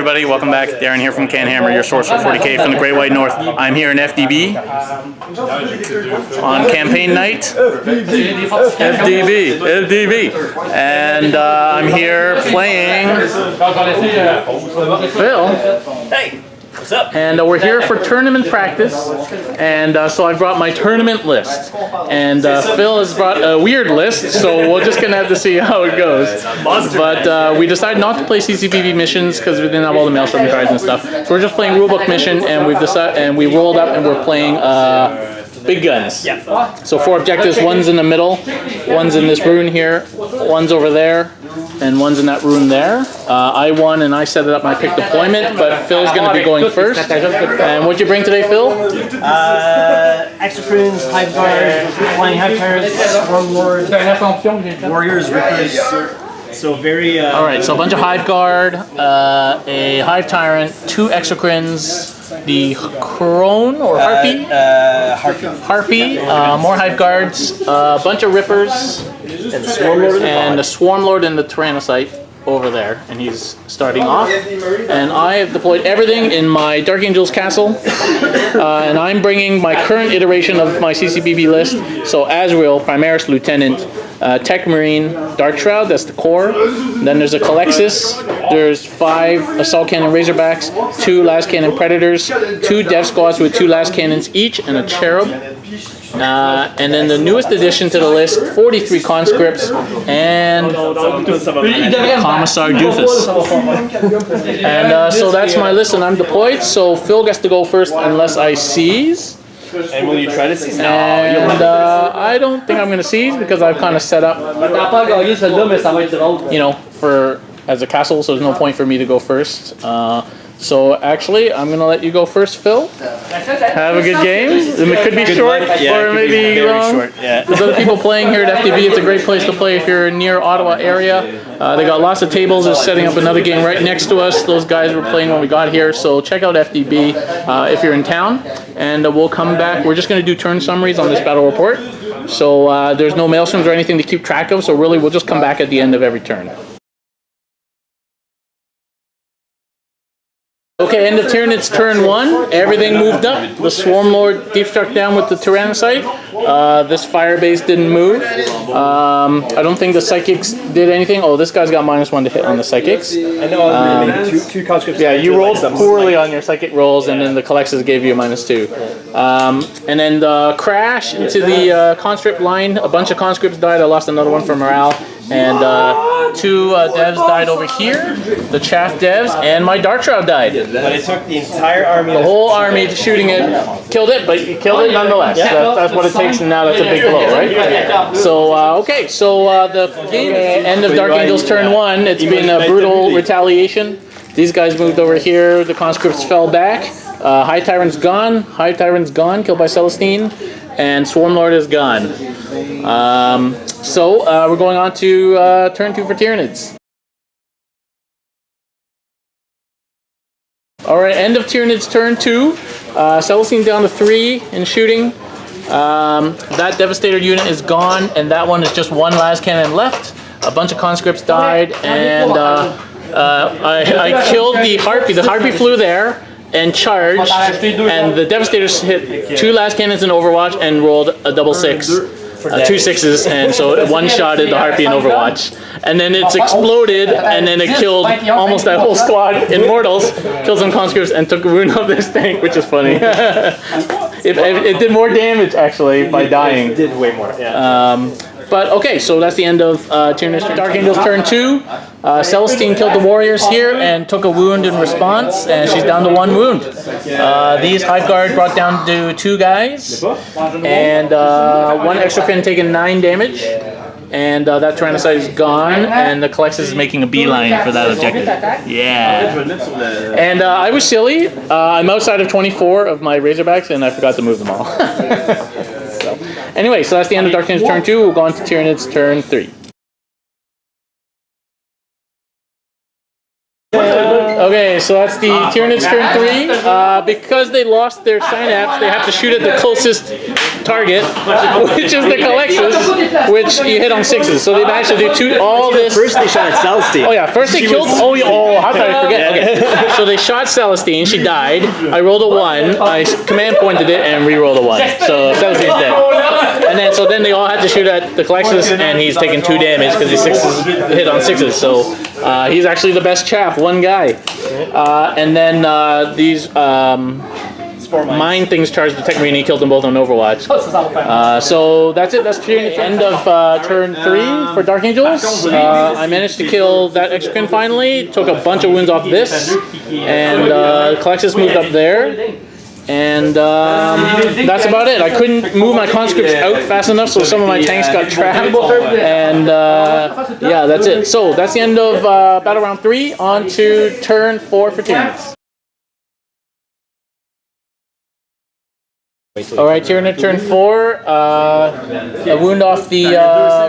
everybody, welcome back. Darren here from CanHammer, your source for 40k from the Great White North. I'm here in FDB on campaign night. FDB. And I'm here playing Phil. Hey, what's up? And we're here for tournament practice. And so I brought my tournament list. And Phil has brought a weird list, so we're just gonna have to see how it goes. But we decided not to play CCPV missions because we didn't have all the maelstrom cards and stuff. So we're just playing rulebook mission, and we've decided, and we rolled up, and we're playing big guns. Yeah. So 4 objectives. One's in the middle, one's in this rune here, one's over there, and one's in that rune there. I won and I set it up and I picked deployment, but Phil's going to be going first. And what'd you bring today, Phil? Exocrines, Hive Guard, Flying Hive Tyrants, Swarm Lord, Warriors, Rippers. So very... Alright, so a bunch of Hive Guard, a Hive Tyrant, 2 Exocrines, the Crone or Harpy? Harpy, more Hive Guards, a bunch of Rippers, and the Swarm Lord and the Tyrannocyte over there, and he's starting off. And I have deployed everything in my Dark Angels castle, and I'm bringing my current iteration of my CCPB list. So Azrael, Primaris Lieutenant, Tech Marine, Dark Shroud, that's the core. Then there's a Calexis, there's 5 Assault Cannon Razorbacks, 2 Last Cannon Predators, 2 Dev Squads with 2 Last Cannons each, and a Cherub. And then the newest addition to the list, 43 conscripts and Commissar Doofus. And so that's my list, and I'm deployed. So Phil gets to go first unless I seize. And will you try to seize? And I don't think I'm going to seize because I've kind of set up, you know, for as a castle, so there's no point for me to go first. So actually, I'm going to let you go first, Phil. Have a good game. It could be short or maybe long. There's other people playing here at FDB. It's a great place to play if you're near Ottawa area. They got lots of tables. They're setting up another game right next to us. Those guys were playing when we got here. So check out FDB if you're in town. And we'll come back. We're just going to do turn summaries on this battle report. So there's no maelstroms or anything to keep track of. So really, we'll just come back at the end of every turn. Okay, end of turn, it's turn 1. Everything moved up. The Swarm Lord deep struck down with the Tyrannocyte. This Firebase didn't move. I don't think the Psychics did anything. Oh, this guy's got -1 to hit on the Psychics. I know, two conscripts. Yeah, you rolled poorly on your Psychic rolls, and then the Calexis gave you a -2. And then the crash into the conscript line. A bunch of conscripts died. I lost another one for morale. And 2 devs died over here, the chaff devs, and my Dark Shroud died. But it took the entire army. The whole army shooting it, killed it, but you killed it nonetheless. That's what it takes, and now that's a big blow, right? So, okay, so the game, end of Dark Angels turn 1, it's been a brutal retaliation. These guys moved over here, the conscripts fell back. High Tyrant's gone, killed by Celestine, and Swarm Lord is gone. So we're going on to turn 2 for Tyranids. Alright, end of Tyranids turn 2. Celestine down to 3 in shooting. That Devastator unit is gone, and that one is just 1 Last Cannon left. A bunch of conscripts died, and I killed the Harpy. The Harpy flew there and charged, and the Devastators hit 2 Last Cannons in Overwatch and rolled a double 6. 2 6s, and so it one-shotted the Harpy in Overwatch. And then it's exploded, and then it killed almost that whole squad in Mortals, killed some conscripts, and took a wound off this tank, which is funny. it did more damage, actually, by dying. It did way more, yeah. But okay, so that's the end of Dark Angels turn 2. Celestine killed the warriors here and took a wound in response, and she's down to 1 wound. These Hive Guard brought down to 2 guys, and 1 Exocrine taking 9 damage. And that Tyrannocyte is gone, and the Calexis is making a beeline for that objective. Yeah. And I was silly. I'm outside of 24 of my Razorbacks, and I forgot to move them all. So, anyway, so that's the end of Dark Angels turn 2. We'll go on to Tyranids turn 3. Okay, Okay, so that's the Tyranids turn 3. Because they lost their synapse, they have to shoot at the closest target, which is the Calexis, which you hit on 6s. So they managed to do all this. First they shot at Celestine. Oh yeah, first they killed. Oh, how could I forget? Okay. So they shot Celestine. She died. I rolled a 1. I command pointed it and re-rolled a 1. So Celestine's dead. And then they all had to shoot at the Calexis, and he's taking 2 damage because he's hit on 6s. So he's actually the best chap. 1 guy. And then these mine things charged the Tech Marine. He killed them both on Overwatch. So that's it. That's the end of turn 3 for Dark Angels. I managed to kill that Exocrine finally. Took a bunch of wounds off this. And Calexis moved up there. And that's about it. I couldn't move my conscripts out fast enough, so some of my tanks got trapped. And yeah, that's it. So that's the end of Battle Round 3. On to turn 4 for Tyranids. Alright, Tyranid turn 4. A wound off the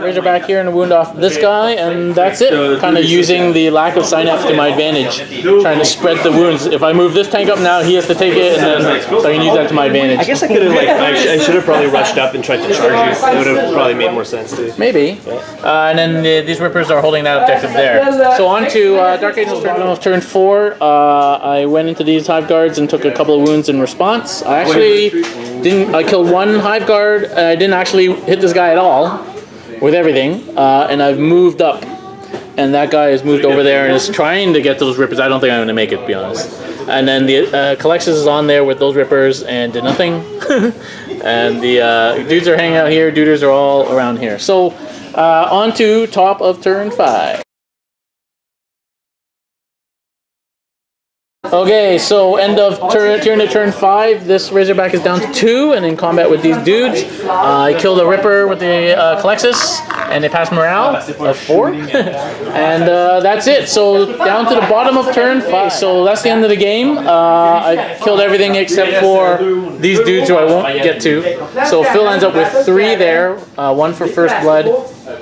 Razorback here and a wound off this guy, and that's it. Kind of using the lack of synapse to my advantage. Trying to spread the wounds. If I move this tank up now, he has to take it, and then so I can use that to my advantage. I guess I could have, I should have probably rushed up and tried to charge you. It would have probably made more sense too. Maybe. And then these Rippers are holding that objective there. So on to Dark Angels turn 4. I went into these Hive Guards and took a couple of wounds in response. I actually I killed 1 Hive Guard. I didn't actually hit this guy at all with everything, and I've moved up, and that guy has moved over there and is trying to get those Rippers. I don't think I'm going to make it, to be honest. And then the Calexis is on there with those Rippers and did nothing. And the dudes are hanging out here. Duders are all around here. So on to top of turn 5. Okay, so end of turn 5. This Razorback is down to 2 and in combat with these dudes. I killed a Ripper with the Calexis, and they passed morale of 4. And that's it. So down to the bottom of turn 5. So that's the end of the game. I killed everything except for these dudes who I won't get to. So Phil ends up with 3 there, 1 for First Blood,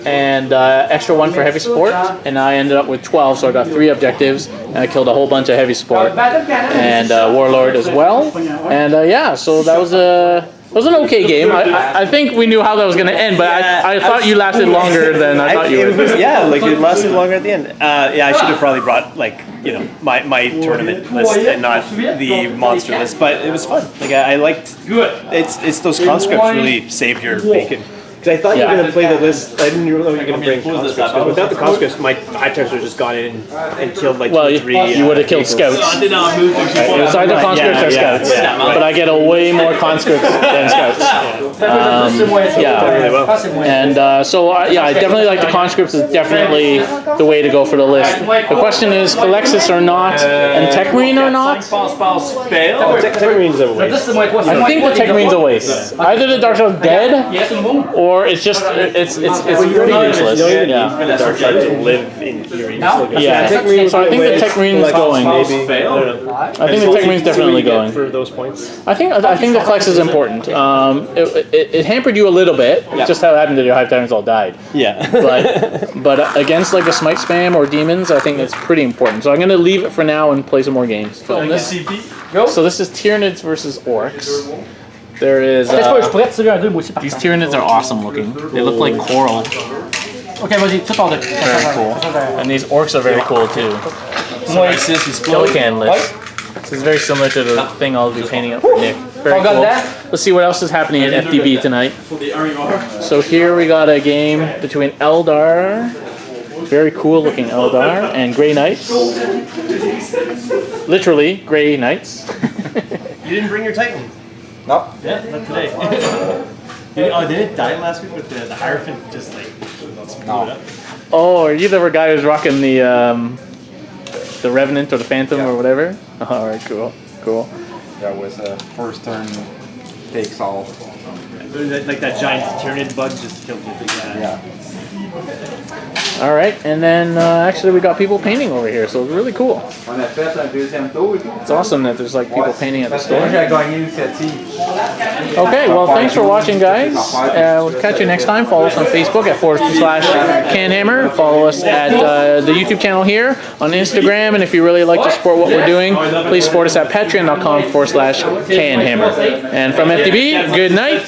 and extra 1 for heavy support, and I ended up with 12, so I got 3 objectives, and I killed a whole bunch of heavy support, and Warlord as well, and yeah, so that was an okay game. I think we knew how that was going to end, but I thought you lasted longer than I thought you would. Yeah, it lasted longer at the end. Yeah, I should have probably brought my tournament list and not the monster list, but it was fun. I liked it's those conscripts really saved your bacon. Because I thought you were going to play the list. I didn't know you were going to bring conscripts. But without the conscripts, my high types would have just gone in and killed 2 or 3. You would have killed scouts. It was either conscripts or scouts. But I get a way more conscripts than scouts. And so yeah, I definitely like the conscripts. Is definitely the way to go for the list. The question is, Calexis or not, and Tech Marine or not? Tech Marine's a waste. I think the Tech Marine's a waste. Either the Dark Shell's dead, or it's just it's pretty useless. Yeah. Dark Shell to live in theory. Yeah. So I think the Tech Marine is going. I think the Tech Marine is definitely going for those points. I think the Calexis is important. It hampered you a little bit. It's just how it happened that your Hive Tyrants all died. Yeah. but against a smite spam or demons, I think it's pretty important. So I'm gonna leave it for now and play some more games. So this is Tyranids versus Orcs. There is. These Tyranids are awesome looking. They look like coral. Very cool. And these Orcs are very cool too. Pelicanless. This is very similar to the thing I'll be painting up for Nick. Very cool. Let's see what else is happening at FDB tonight. So here we got a game between Eldar, very cool looking Eldar, and Grey Knights. Literally, Grey Knights. You didn't bring your Titan? No. Yeah, not today. Did it die last week with the Hierophant just blew it up? Oh, are you the guy who's rocking the Revenant or the Phantom or whatever? Alright, cool. That was a first turn takes all. Like that giant Tyranid bug just killed you. Yeah. All right, and then actually we got people painting over here, so it's really cool. On a fait un deuxième tour et tout. It's awesome that there's like people painting at the Parce que moi, store. j'ai gagné l'initiative. Okay, well, thanks for watching, guys. We'll catch you next time. Follow us on Facebook at /CanHammer. Follow us at the YouTube channel here, on Instagram, and if you really like to support what we're doing, please support us at patreon.com/CanHammer. And from FTB, good night.